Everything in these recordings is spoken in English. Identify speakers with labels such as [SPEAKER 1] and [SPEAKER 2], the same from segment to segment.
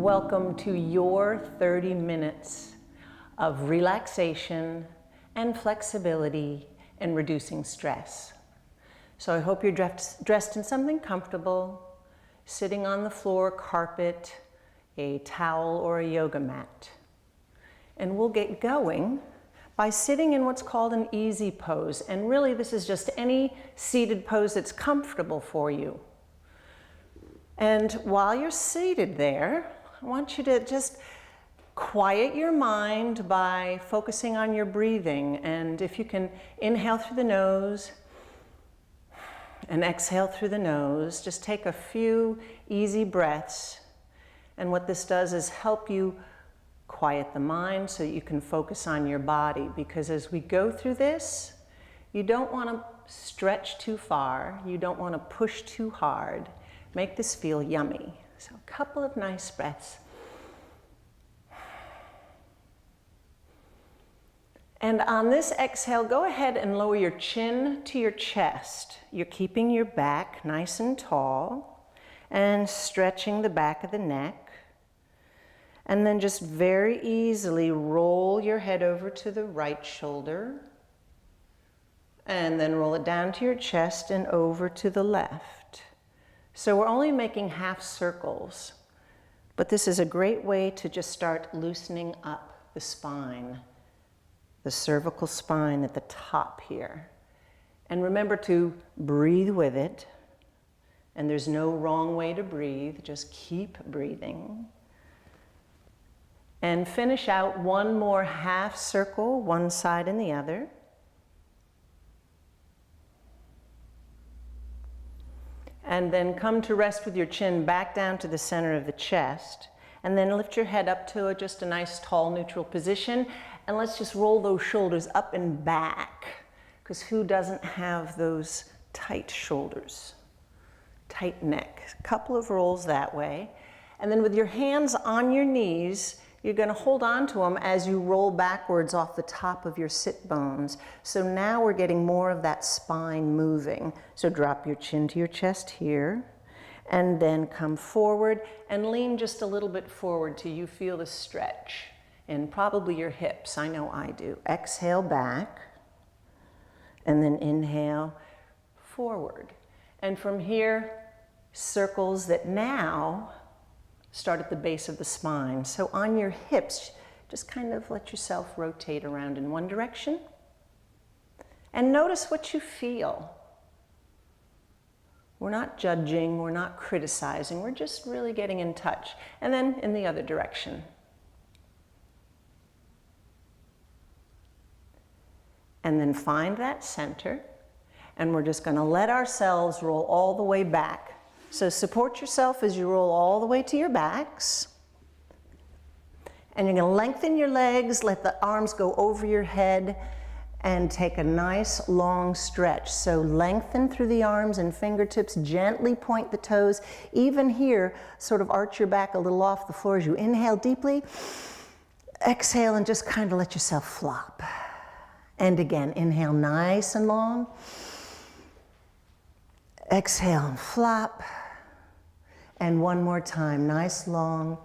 [SPEAKER 1] Welcome to your 30 minutes of relaxation and flexibility and reducing stress. So I hope you're dressed in something comfortable, sitting on the floor, carpet, a towel, or a yoga mat. And we'll get going by sitting in what's called an easy pose. And really this is just any seated pose that's comfortable for you. And while you're seated there, I want you to just quiet your mind by focusing on your breathing. And if you can inhale through the nose and exhale through the nose, just take a few easy breaths. And what this does is help you quiet the mind so that you can focus on your body. Because as we go through this, you don't want to stretch too far. You don't want to push too hard. Make this feel yummy. So a couple of nice breaths. And on this exhale, go ahead and lower your chin to your chest. You're keeping your back nice and tall and stretching the back of the neck. And then just very easily roll your head over to the right shoulder. And then roll it down to your chest and over to the left. So we're only making half circles, but this is a great way to just start loosening up the spine, the cervical spine at the top here. And remember to breathe with it. And there's no wrong way to breathe, just keep breathing. And finish out one more half circle, one side and the other. And then come to rest with your chin back down to the center of the chest. And then lift your head up to just a nice tall neutral position. And let's just roll those shoulders up and back. Because who doesn't have those tight shoulders? Tight neck. A couple of rolls that way. And then with your hands on your knees, you're going to hold on to them as you roll backwards off the top of your sit bones. So now we're getting more of that spine moving. So drop your chin to your chest here, and then come forward and lean just a little bit forward till you feel the stretch in probably your hips. I know I do. Exhale back, and then inhale forward. And from here, circles that now start at the base of the spine. So on your hips, just kind of let yourself rotate around in one direction. And notice what you feel. We're not judging, we're not criticizing, we're just really getting in touch. And then in the other direction. And then find that center. And we're just going to let ourselves roll all the way back. So support yourself as you roll all the way to your backs. And you're going to lengthen your legs, let the arms go over your head, and take a nice long stretch. So lengthen through the arms and fingertips, gently point the toes. Even here, sort of arch your back a little off the floor as you inhale deeply. Exhale and just kind of let yourself flop. And again, inhale nice and long. Exhale and flop. And one more time, nice long.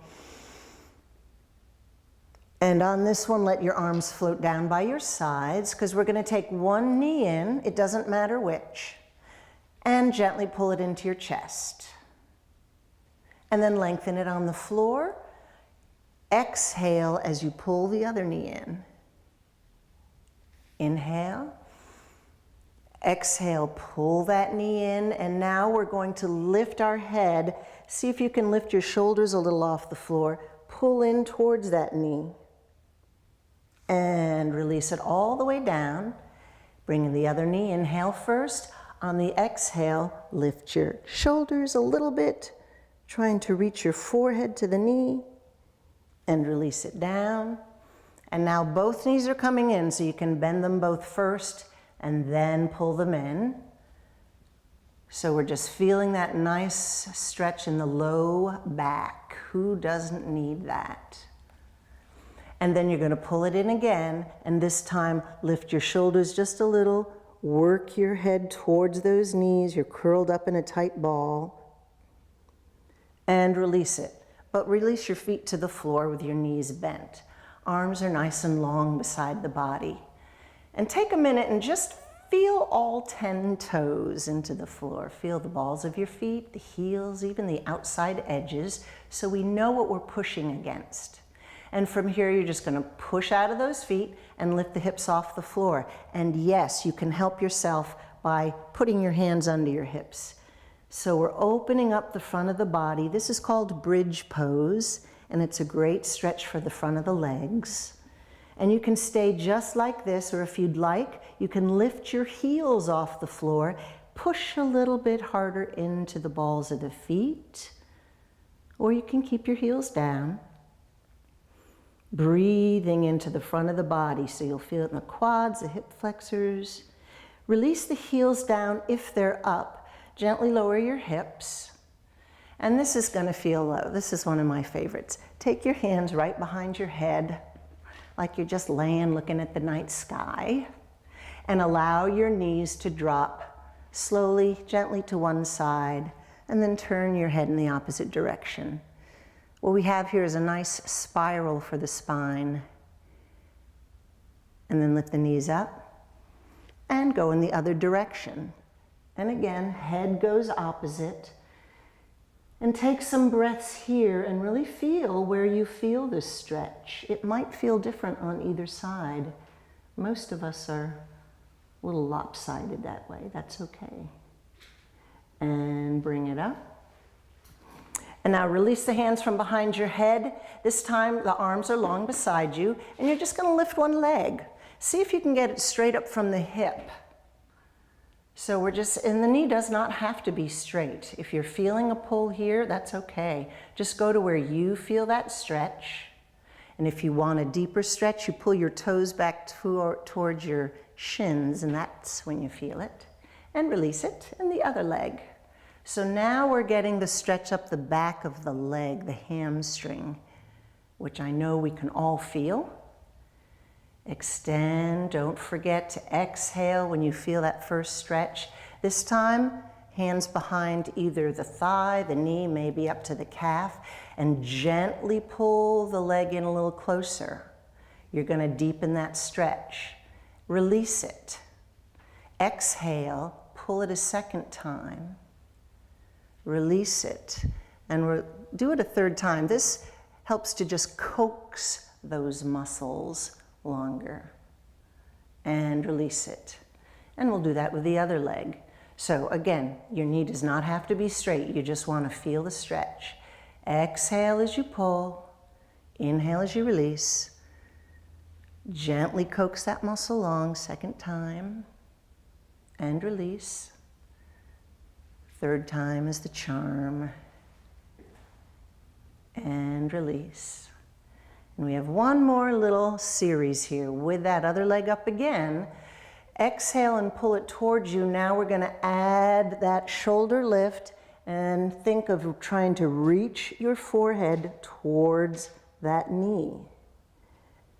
[SPEAKER 1] And on this one, let your arms float down by your sides, because we're going to take one knee in, it doesn't matter which, and gently pull it into your chest. And then lengthen it on the floor. Exhale as you pull the other knee in. Inhale. Exhale, pull that knee in, and now we're going to lift our head. See if you can lift your shoulders a little off the floor. Pull in towards that knee. And release it all the way down. Bring the other knee, inhale first. On the exhale, lift your shoulders a little bit, trying to reach your forehead to the knee, and release it down. And now both knees are coming in, so you can bend them both first and then pull them in. So we're just feeling that nice stretch in the low back. Who doesn't need that? And then you're going to pull it in again, and this time lift your shoulders just a little, work your head towards those knees, you're curled up in a tight ball, and release it. but release your feet to the floor with your knees bent. Arms are nice and long beside the body. And take a minute and just feel all 10 toes into the floor. Feel the balls of your feet, the heels, even the outside edges, so we know what we're pushing against. And from here, you're just going to push out of those feet and lift the hips off the floor. And yes, you can help yourself by putting your hands under your hips. So we're opening up the front of the body. This is called bridge pose, and it's a great stretch for the front of the legs. And you can stay just like this, or if you'd like, you can lift your heels off the floor, push a little bit harder into the balls of the feet, or you can keep your heels down. Breathing into the front of the body, so you'll feel it in the quads, the hip flexors. Release the heels down if they're up. Gently lower your hips. And this is going to feel low. This is one of my favorites. Take your hands right behind your head, like you're just laying looking at the night sky. And allow your knees to drop slowly, gently to one side, and then turn your head in the opposite direction. What we have here is a nice spiral for the spine. And then lift the knees up and go in the other direction. And again, head goes opposite. And take some breaths here and really feel where you feel this stretch. It might feel different on either side. Most of us are a little lopsided that way. That's okay. And bring it up. And now release the hands from behind your head. This time the arms are long beside you, and you're just going to lift one leg. See if you can get it straight up from the hip. So and the knee does not have to be straight. If you're feeling a pull here, that's okay. Just go to where you feel that stretch. And if you want a deeper stretch, you pull your toes back towards your shins, and that's when you feel it. And release it, and the other leg. So now we're getting the stretch up the back of the leg, the hamstring, which I know we can all feel. Extend, don't forget to exhale when you feel that first stretch. This time, hands behind either the thigh, the knee, maybe up to the calf, and gently pull the leg in a little closer. You're going to deepen that stretch. Release it. Exhale, pull it a second time. Release it, and do it a third time. This helps to just coax those muscles longer. And release it. And we'll do that with the other leg. So again, your knee does not have to be straight. You just want to feel the stretch. Exhale as you pull. Inhale as you release. Gently coax that muscle long, second time. And release. Third time is the charm. And release. And we have one more little series here with that other leg up again. Exhale and pull it towards you. Now we're going to add that shoulder lift and think of trying to reach your forehead towards that knee.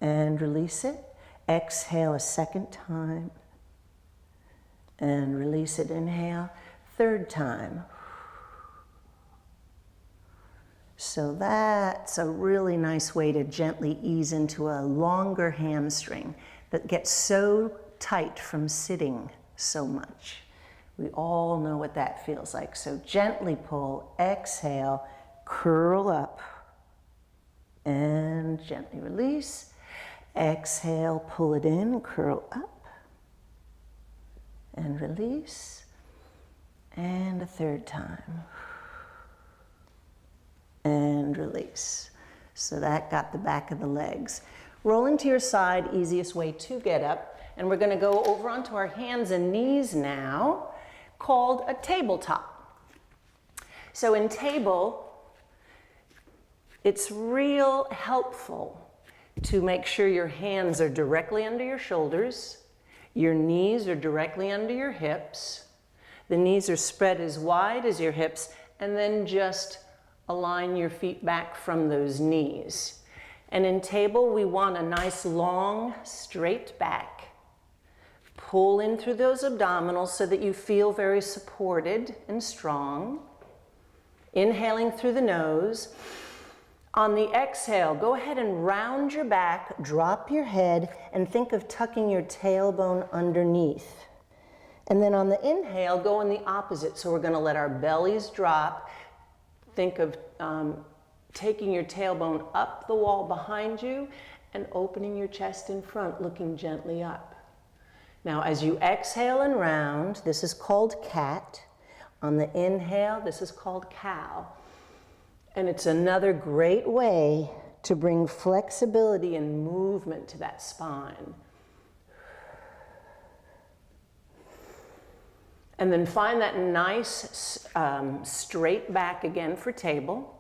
[SPEAKER 1] And release it. Exhale a second time. And release it. Inhale. Third time. So that's a really nice way to gently ease into a longer hamstring that gets so tight from sitting so much. We all know what that feels like. So gently pull, exhale, curl up, and gently release. Exhale, pull it in, curl up, and release. And a third time. And release. So that got the back of the legs. Rolling to your side, easiest way to get up. And we're going to go over onto our hands and knees now, called a tabletop. So in table, it's real helpful to make sure your hands are directly under your shoulders, your knees are directly under your hips, the knees are spread as wide as your hips, and then just align your feet back from those knees. And in table, we want a nice long, straight back. Pull in through those abdominals so that you feel very supported and strong. Inhaling through the nose. On the exhale, go ahead and round your back, drop your head, and think of tucking your tailbone underneath. And then on the inhale, go in the opposite. So we're going to let our bellies drop. Think of taking your tailbone up the wall behind you and opening your chest in front, looking gently up. Now, as you exhale and round, this is called cat. On the inhale, this is called cow. And it's another great way to bring flexibility and movement to that spine. And then find that nice straight back again for table.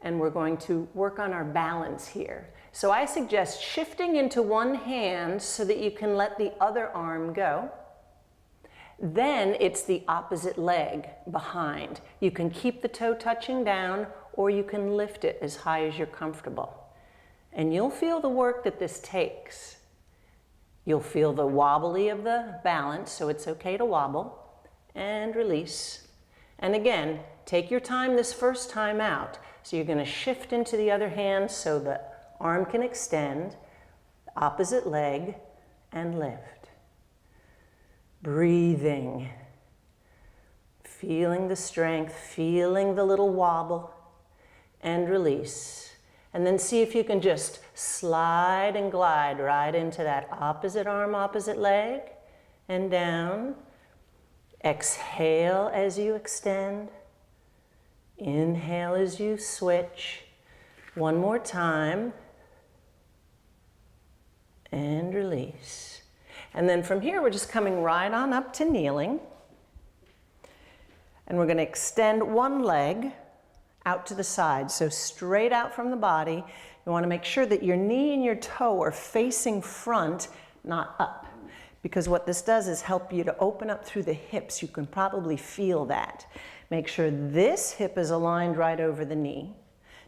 [SPEAKER 1] And we're going to work on our balance here. So I suggest shifting into one hand so that you can let the other arm go. Then it's the opposite leg behind. You can keep the toe touching down, or you can lift it as high as you're comfortable. And you'll feel the work that this takes. You'll feel the wobbly of the balance, so it's okay to wobble, and release. And again, take your time this first time out. So you're going to shift into the other hand so the arm can extend, opposite leg, and lift. Breathing. Feeling the strength, feeling the little wobble, and release. And then see if you can just slide and glide right into that opposite arm, opposite leg, and down. Exhale as you extend. Inhale as you switch. One more time. And release. And then from here, we're just coming right on up to kneeling. And we're going to extend one leg out to the side. So straight out from the body. You want to make sure that your knee and your toe are facing front, not up. Because what this does is help you to open up through the hips. You can probably feel that. Make sure this hip is aligned right over the knee.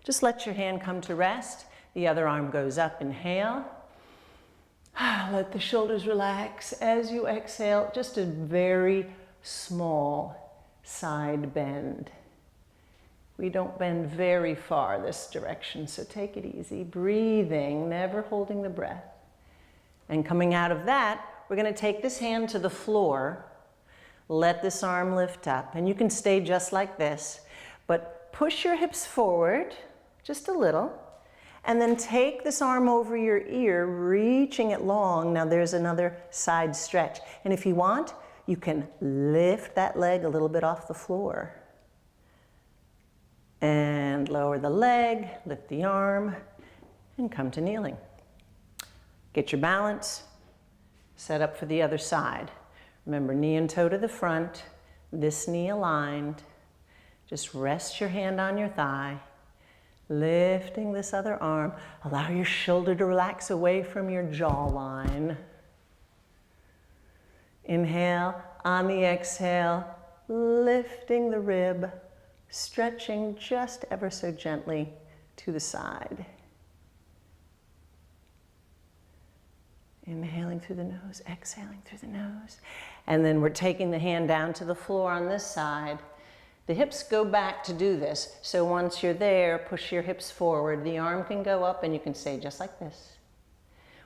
[SPEAKER 1] Just let your hand come to rest. The other arm goes up. Inhale. Let the shoulders relax. As you exhale, just a very small side bend. We don't bend very far this direction, so take it easy. Breathing, never holding the breath. And coming out of that, we're going to take this hand to the floor. Let this arm lift up. And you can stay just like this, but push your hips forward just a little. And then take this arm over your ear, reaching it long. Now there's another side stretch. And if you want, you can lift that leg a little bit off the floor. And lower the leg, lift the arm, and come to kneeling. Get your balance, set up for the other side. Remember, knee and toe to the front, this knee aligned. Just rest your hand on your thigh. Lifting this other arm. Allow your shoulder to relax away from your jawline. Inhale. On the exhale, lifting the rib, stretching just ever so gently to the side. Inhaling through the nose, exhaling through the nose. And then we're taking the hand down to the floor on this side. The hips go back to do this. So once you're there, push your hips forward. The arm can go up and you can stay just like this.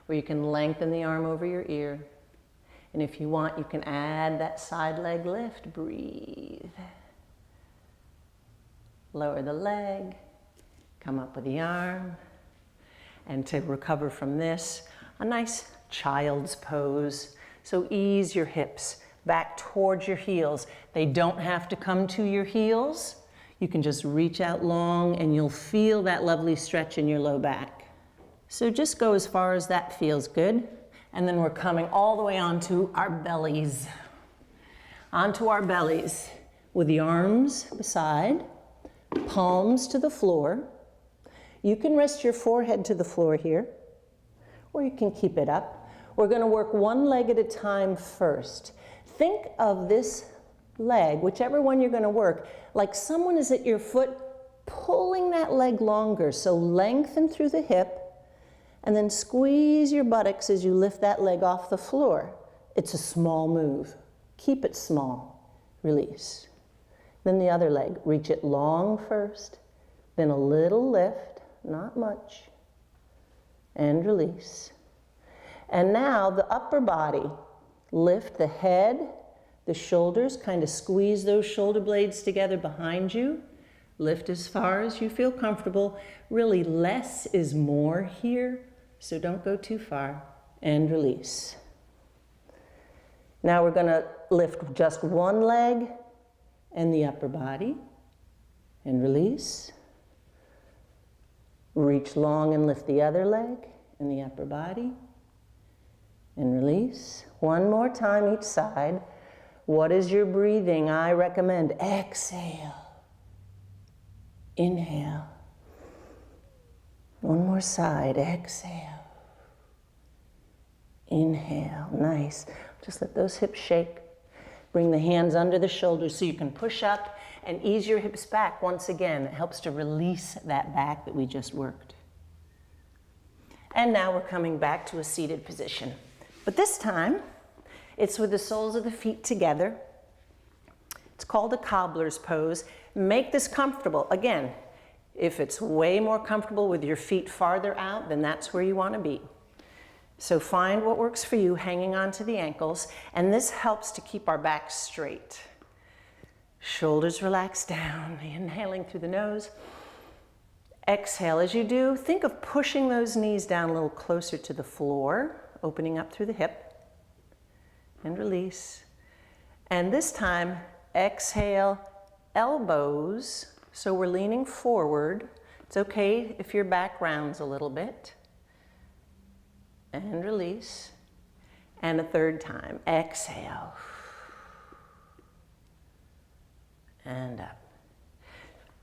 [SPEAKER 1] Or you can lengthen the arm over your ear. And if you want, you can add that side leg lift. Breathe. Lower the leg. Come up with the arm. And to recover from this, a nice child's pose. So ease your hips back towards your heels. They don't have to come to your heels. You can just reach out long and you'll feel that lovely stretch in your low back. So just go as far as that feels good. And then we're coming all the way onto our bellies. Onto our bellies with the arms beside, palms to the floor. You can rest your forehead to the floor here, or you can keep it up. We're going to work one leg at a time first. Think of this leg, whichever one you're going to work, like someone is at your foot pulling that leg longer. So lengthen through the hip and then squeeze your buttocks as you lift that leg off the floor. It's a small move. Keep it small. Release. Then the other leg. Reach it long first, then a little lift, not much. And release. And now the upper body. Lift the head, the shoulders, kind of squeeze those shoulder blades together behind you. Lift as far as you feel comfortable. Really, less is more here, so don't go too far. And release. Now we're going to lift just one leg and the upper body. And release. Reach long and lift the other leg and the upper body. And release. One more time each side. What is your breathing? I recommend exhale. Inhale. One more side. Exhale. Inhale. Nice. Just let those hips shake. Bring the hands under the shoulders so you can push up and ease your hips back. Once again, it helps to release that back that we just worked. And now we're coming back to a seated position. But this time, it's with the soles of the feet together. It's called a cobbler's pose. Make this comfortable. Again, if it's way more comfortable with your feet farther out, then that's where you want to be. So find what works for you, hanging onto the ankles, and this helps to keep our back straight. Shoulders relax down, inhaling through the nose. Exhale. As you do, think of pushing those knees down a little closer to the floor, opening up through the hip, and release. And this time, exhale, elbows, so we're leaning forward. It's okay if your back rounds a little bit. And release. And a third time, exhale. And up.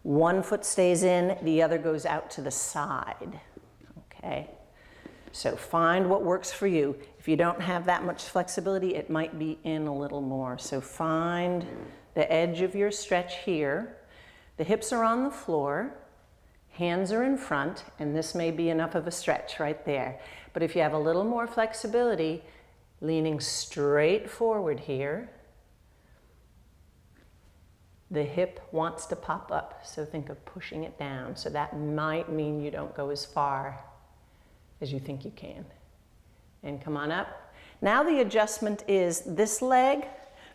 [SPEAKER 1] One foot stays in, the other goes out to the side. Okay? So find what works for you. If you don't have that much flexibility, it might be in a little more. So find the edge of your stretch here. The hips are on the floor, hands are in front, and this may be enough of a stretch right there. But if you have a little more flexibility, leaning straight forward here, the hip wants to pop up, so think of pushing it down. So that might mean you don't go as far as you think you can. And come on up. Now the adjustment is this leg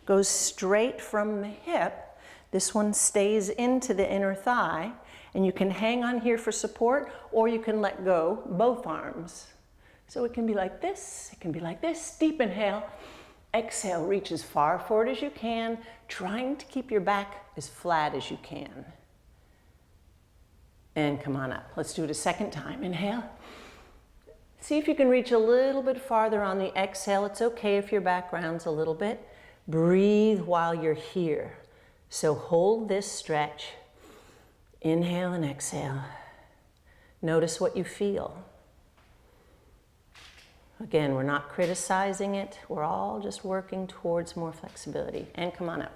[SPEAKER 1] goes straight from the hip. This one stays into the inner thigh, and you can hang on here for support, or you can let go both arms. So it can be like this, it can be like this. Deep inhale. Exhale, reach as far forward as you can, trying to keep your back as flat as you can. And come on up. Let's do it a second time. Inhale. See if you can reach a little bit farther on the exhale. It's okay if your back rounds a little bit. Breathe while you're here. So hold this stretch. Inhale and exhale. Notice what you feel. Again, we're not criticizing it. We're all just working towards more flexibility. And come on up.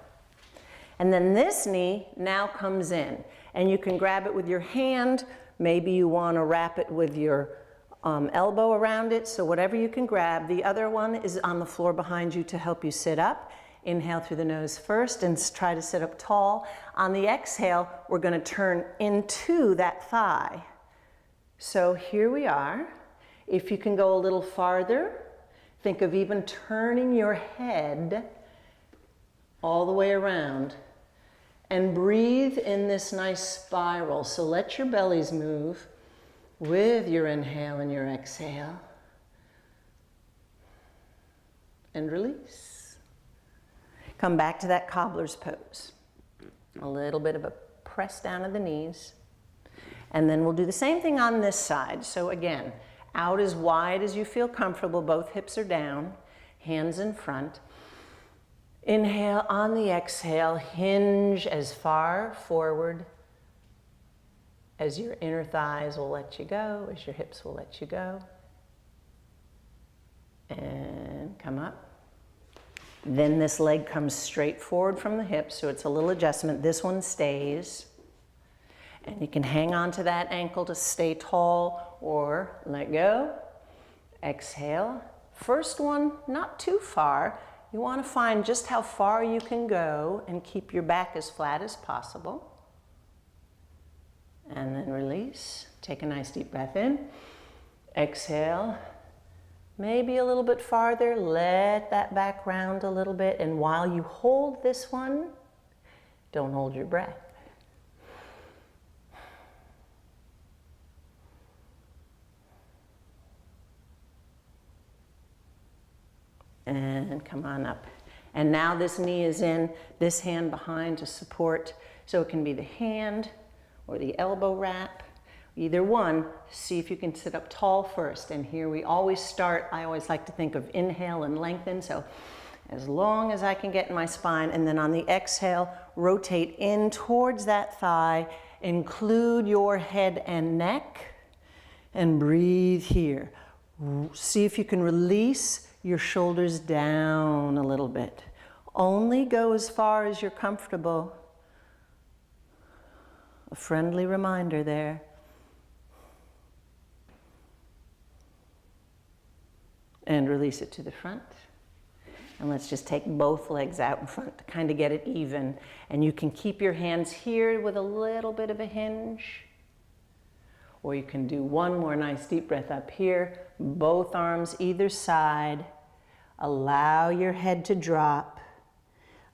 [SPEAKER 1] And then this knee now comes in. And you can grab it with your hand. Maybe you want to wrap it with your elbow around it. So whatever you can grab. The other one is on the floor behind you to help you sit up. Inhale through the nose first and try to sit up tall. On the exhale, we're going to turn into that thigh. So here we are. If you can go a little farther, think of even turning your head all the way around and breathe in this nice spiral. So let your bellies move with your inhale and your exhale. And release. Come back to that cobbler's pose. A little bit of a press down of the knees. And then we'll do the same thing on this side. So again, out as wide as you feel comfortable, both hips are down, hands in front. Inhale, on the exhale, hinge as far forward as your inner thighs will let you go, as your hips will let you go. And come up. Then this leg comes straight forward from the hip, so it's a little adjustment. This one stays. And you can hang on to that ankle to stay tall or let go. Exhale. First one, not too far. You want to find just how far you can go and keep your back as flat as possible. And then release. Take a nice deep breath in. Exhale. Maybe a little bit farther. Let that back round a little bit. And while you hold this one, don't hold your breath. And come on up. And now this knee is in, this hand behind to support. So it can be the hand or the elbow wrap, either one. See if you can sit up tall first. And here we always start, I always like to think of inhale and lengthen. So as long as I can get in my spine, and then on the exhale, rotate in towards that thigh, include your head and neck, and breathe here. See if you can release your shoulders down a little bit. Only go as far as you're comfortable. A friendly reminder there. And release it to the front. And let's just take both legs out in front to kind of get it even. And you can keep your hands here with a little bit of a hinge. Or you can do one more nice deep breath up here. Both arms either side. Allow your head to drop.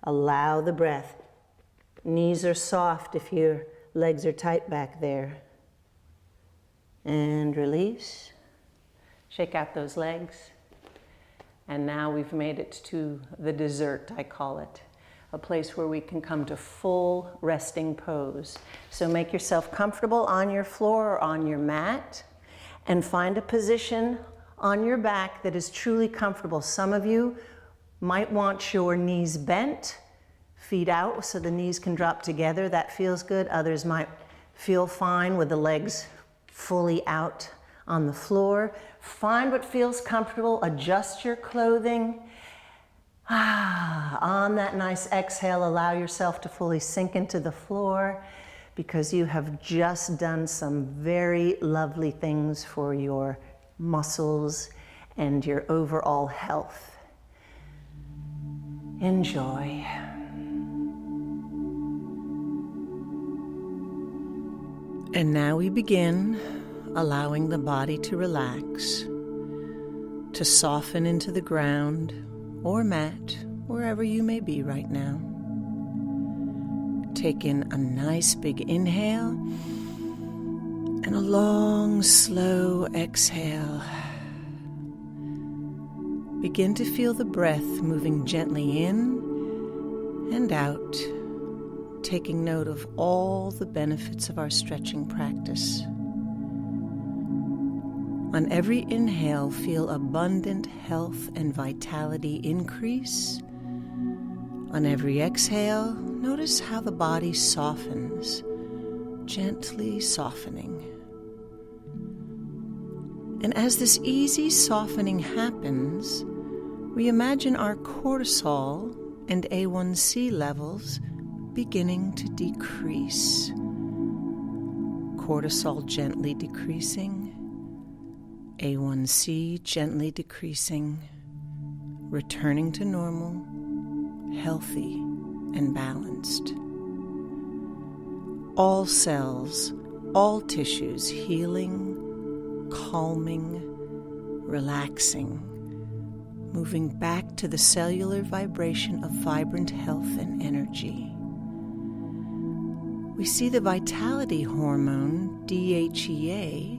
[SPEAKER 1] Allow the breath. Knees are soft if your legs are tight back there. And release. Shake out those legs. And now we've made it to the dessert, I call it. A place where we can come to full resting pose. So make yourself comfortable on your floor or on your mat, and find a position on your back that is truly comfortable. Some of you might want your knees bent, feet out so the knees can drop together. That feels good. Others might feel fine with the legs fully out on the floor. Find what feels comfortable. Adjust your clothing. On that nice exhale, allow yourself to fully sink into the floor, because you have just done some very lovely things for your muscles and your overall health. Enjoy. And now we begin allowing the body to relax, to soften into the ground or mat, wherever you may be right now. Take in a nice big inhale and a long, slow exhale. Begin to feel the breath moving gently in and out, taking note of all the benefits of our stretching practice. On every inhale, feel abundant health and vitality increase. On every exhale, notice how the body softens, gently softening. And as this easy softening happens, we imagine our cortisol and A1C levels beginning to decrease. Cortisol gently decreasing, A1C gently decreasing, returning to normal, healthy and balanced. All cells, all tissues healing, calming, relaxing, moving back to the cellular vibration of vibrant health and energy. We see the vitality hormone, DHEA,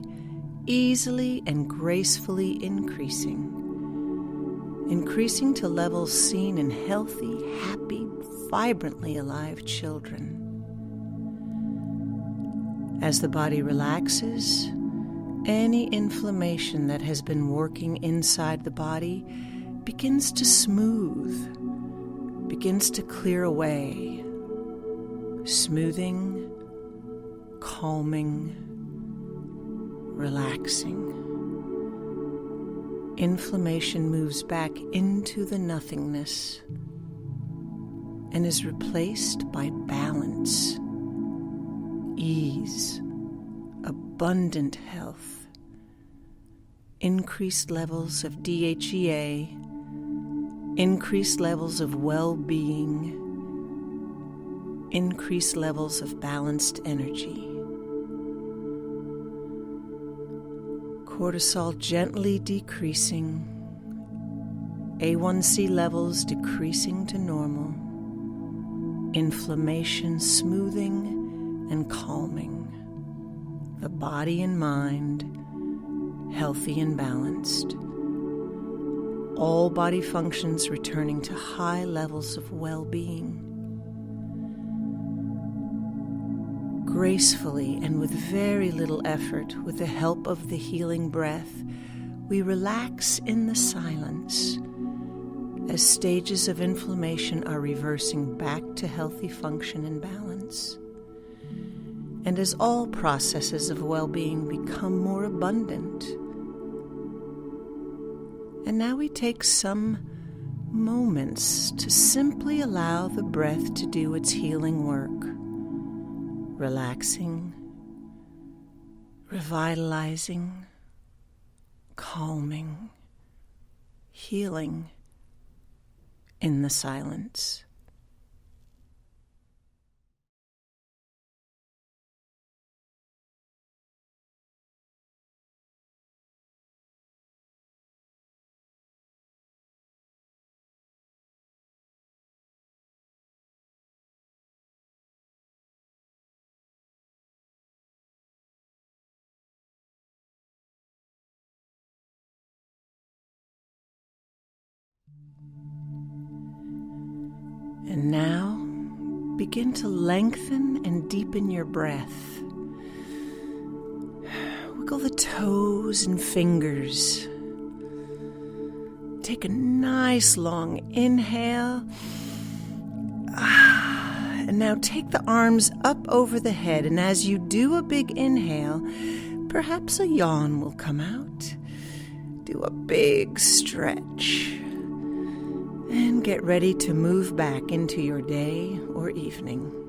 [SPEAKER 1] easily and gracefully increasing to levels seen in healthy, happy, vibrantly alive children. As the body relaxes, any inflammation that has been working inside the body begins to smooth, begins to clear away, smoothing, calming, relaxing. Inflammation moves back into the nothingness and is replaced by balance, ease, abundant health, increased levels of DHEA, increased levels of well-being, increased levels of balanced energy. cortisol gently decreasing, A1C levels decreasing to normal, inflammation smoothing and calming, the body and mind healthy and balanced, all body functions returning to high levels of well-being. Gracefully and with very little effort, with the help of the healing breath, we relax in the silence as stages of inflammation are reversing back to healthy function and balance, and as all processes of well-being become more abundant. And now we take some moments to simply allow the breath to do its healing work, relaxing, revitalizing, calming, healing in the silence. And now, begin to lengthen and deepen your breath. Wiggle the toes and fingers. Take a nice long inhale. And now take the arms up over the head. And as you do a big inhale, perhaps a yawn will come out. Do a big stretch. And get ready to move back into your day or evening.